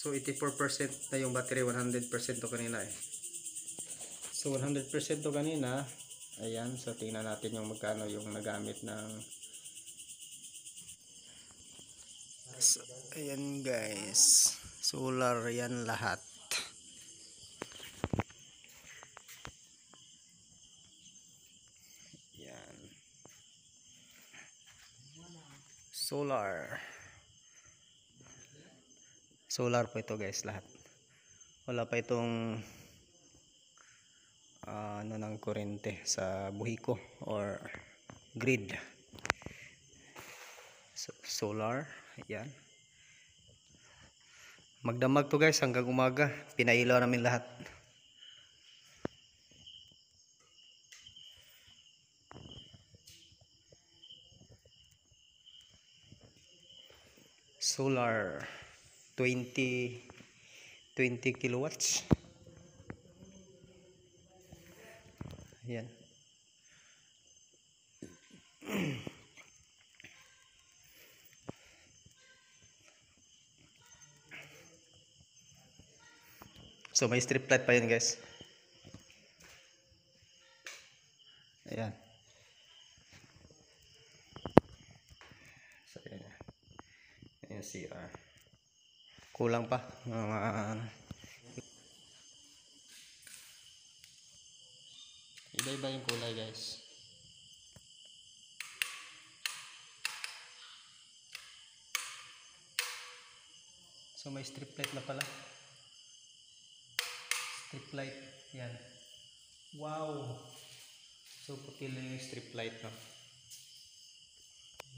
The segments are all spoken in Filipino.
So 84% na yung battery, 100% to kanina eh. So 100% to kanina. Ayan, so tingnan natin yung magkano yung nagamit ng. So, ayan guys, solar yan lahat. Yan. Solar po ito guys lahat. Wala pa itong ano ng kuryente sa buhi ko or grid. So, solar, ayan. Magdamag to guys hanggang umaga. Pinailaw namin lahat. Solar 20 kilowatts. Ayan. So may strip light pa yun guys. Ayan. So ayan. Ayan CR. Kulang pa. Iba-iba yung kulay guys. So may strip light na pala. Strip light. Yan. Wow. So puti lang yung strip light no.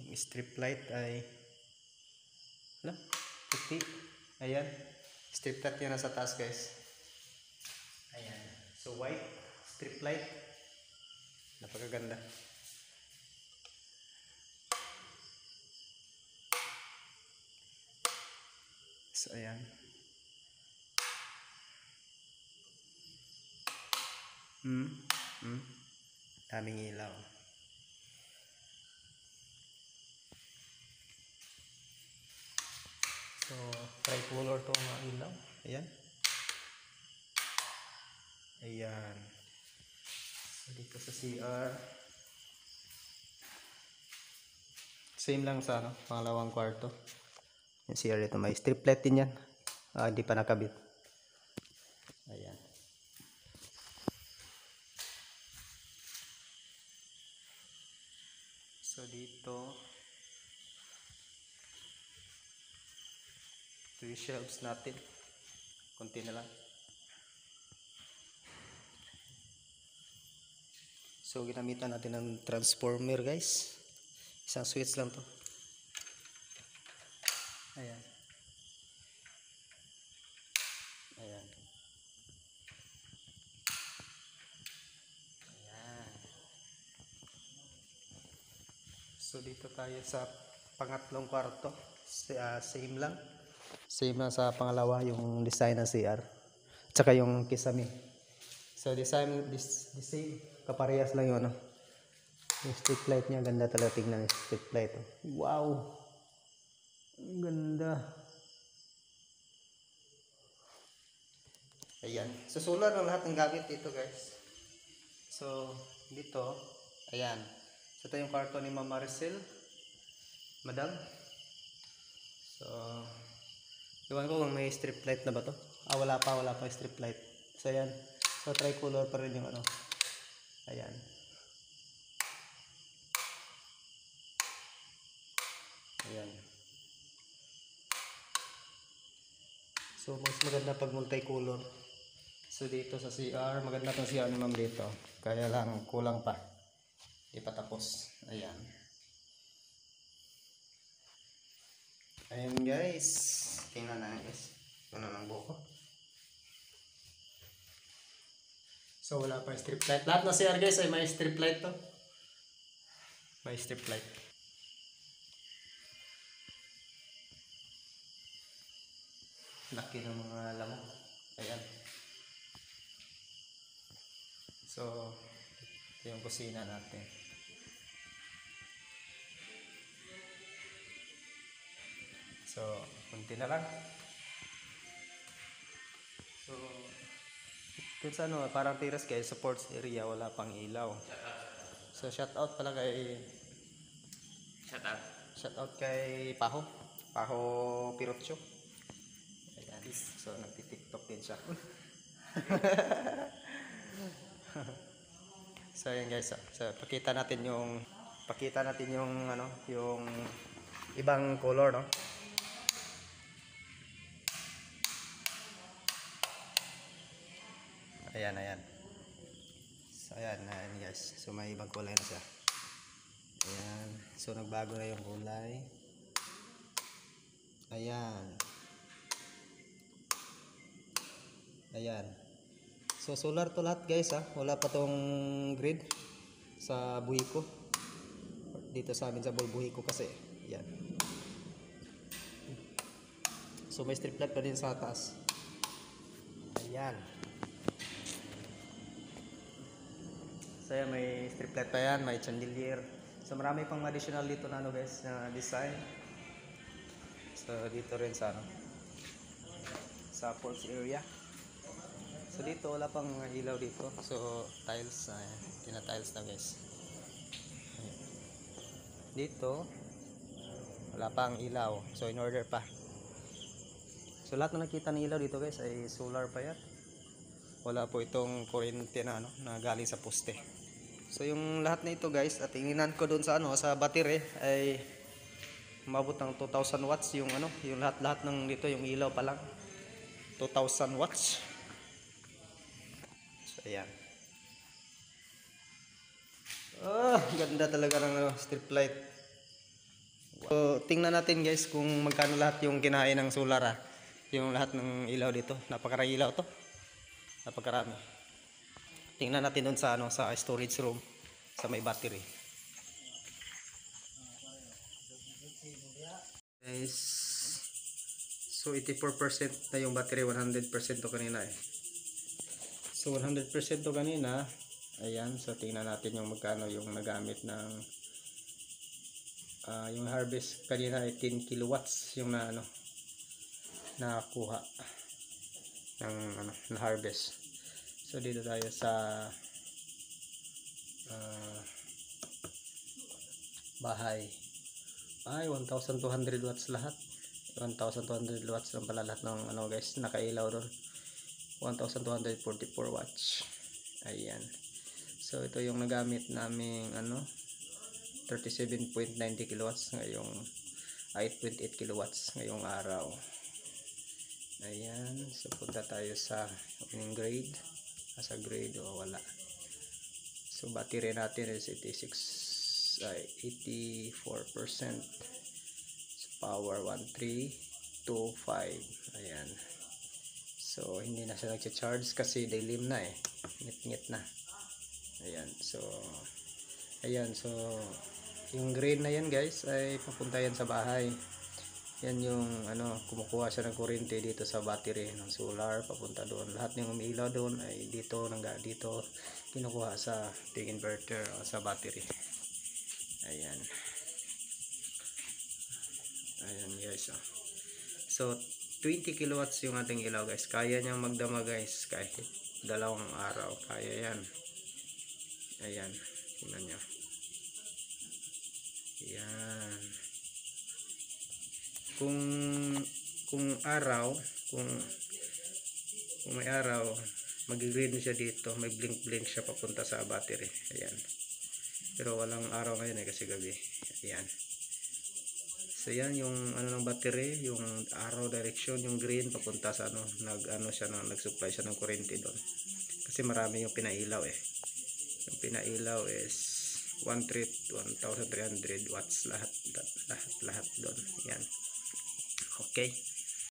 Yung strip light ay puti. Ayan. Strip light yan nasa taas guys. Ayan. So white strip light. Napakaganda. So ayan. Daming ilaw. So tricolor to mga ilaw. Ayan. Ayan. So dito sa CR. Same lang sa pangalawang kwarto. Yung CR dito may strip light din yan. Hindi pa nakabit. Ayan. So dito ito yung shelves natin. Kunti na lang. So ginamitan natin ng transformer guys. Isang switch lang to. Ayan. Ayan. Ayan. So dito tayo sa pangatlong kwarto. Same lang. Same lang sa pangalawa yung design ng CR. Tsaka yung kisame. So design the same. Kaparehas lang yun. Yung street light niya, ganda talaga tingnan yung street light. Wow! Ang ganda. Ayan. So solar ang lahat ng gamit dito guys. So dito, ayan. So ito yung kwarto ni Mama Maricel. Madam. So, iwan ko kung may strip light na ba to. Wala pa strip light. So ayan. So tricolor pa rin yung ano. Ayan. Ayan. So mas maganda pag multicolor. So dito sa CR, maganda tong CR ni Ma'am dito. Kaya lang kulang pa. Di pa tapos. Ayan. Ayan guys. Tingnan na guys. Ano ng buko. So wala pa strip light. Lahat na CR guys ay may strip light to. May strip light. Laki ng mga lamok. Ayan. So ito yung kusina natin. So kunti na lang. Dun sa ano, parang tiras kay sports area, wala pang ilaw. So shout out pala kay Shout out. shout out kay Paho. Paho Pirotcho. Ayan. So nagti-TikTok din siya. So ayan guys, so pakita natin yung ano, yung ibang color, no? Ayan, ayan. So ayan, ayan guys. So may ibang kulay na siya. Ayan. So nagbago na yung kulay. Ayan. Ayan. So solar to lahat guys ha. Wala pa tong grid sa buhi ko. Dito sa amin sa buhi ko kasi. Ayan. So may strip light pa din sa taas. Ayan. So ayan, may strip light pa yan, may chandelier. So marami pang additional dito na ano guys, na design. So dito rin sa ano, sa porch area. So dito wala pang ilaw dito. So tiles, tina-tiles na guys. Ayan. Dito wala pang ilaw. So in order pa. So lahat na nakita ng ilaw dito guys ay solar pa yan. Wala po itong kuryente na ano, na galing sa poste. So yung lahat na ito guys, at tingnan ko doon sa ano, sa battery ay umabot ng 2000 watts yung ano, yung lahat-lahat ng dito, yung ilaw pa lang 2000 watts. So ayan. Ganda talaga ng ano, strip light. So tingnan natin guys kung magkano lahat yung kinain ng solar yung lahat ng ilaw dito. Napakarami ilaw to. Napakarami. Tingnan natin doon sa ano, sa storage room sa may battery. Guys, so 84% na yung battery, 100% to kanina eh. So 100% to kanina. Ayan, so tingnan natin yung magkano yung nagamit ng yung harvest kanina ay 10 kilowatts yung na ano nakuha ng ano, na harvest. So dito tayo sa bahay. Ay 1200 watts lahat. 1200 watts lang pala lahat ng ano guys, nakailaw doon. 1244 watts. Ayan. So ito yung nagamit naming ano 37.90 kilowatts ngayong 8.8 kilowatts ngayong araw. Ayan, so punta tayo sa opening grade. Sa grade o wala. So battery natin is 84%. So power 1325. Ayan. So hindi na siya nagcha-charge kasi dilim na eh. Ngit-ngit na. Ayan. So ayan, so yung green na yan guys ay papunta yan sa bahay. Yan yung ano, kumukuha siya ng kuryente dito sa battery ng solar, papunta doon. Lahat ng umiilaw doon ay dito kinukuha sa big inverter o sa battery. Ayan. Ayan guys. So 20 kilowatts yung ating ilaw guys. Kaya niyang magdama guys kahit 2 araw. Kaya yan. Ayan. Tingnan niyo. Ayan. Kung may araw, mag-green siya dito, may blink siya papunta sa battery. Ayan. Pero walang araw ngayon kasi gabi. Ayan. So yan yung ano ng battery, yung arrow direction, yung green papunta sa ano, nag-supply siya ng kuryente doon. Kasi marami yung pinailaw eh. Yung pinailaw is 1300 watts lahat doon. Yan. Okay.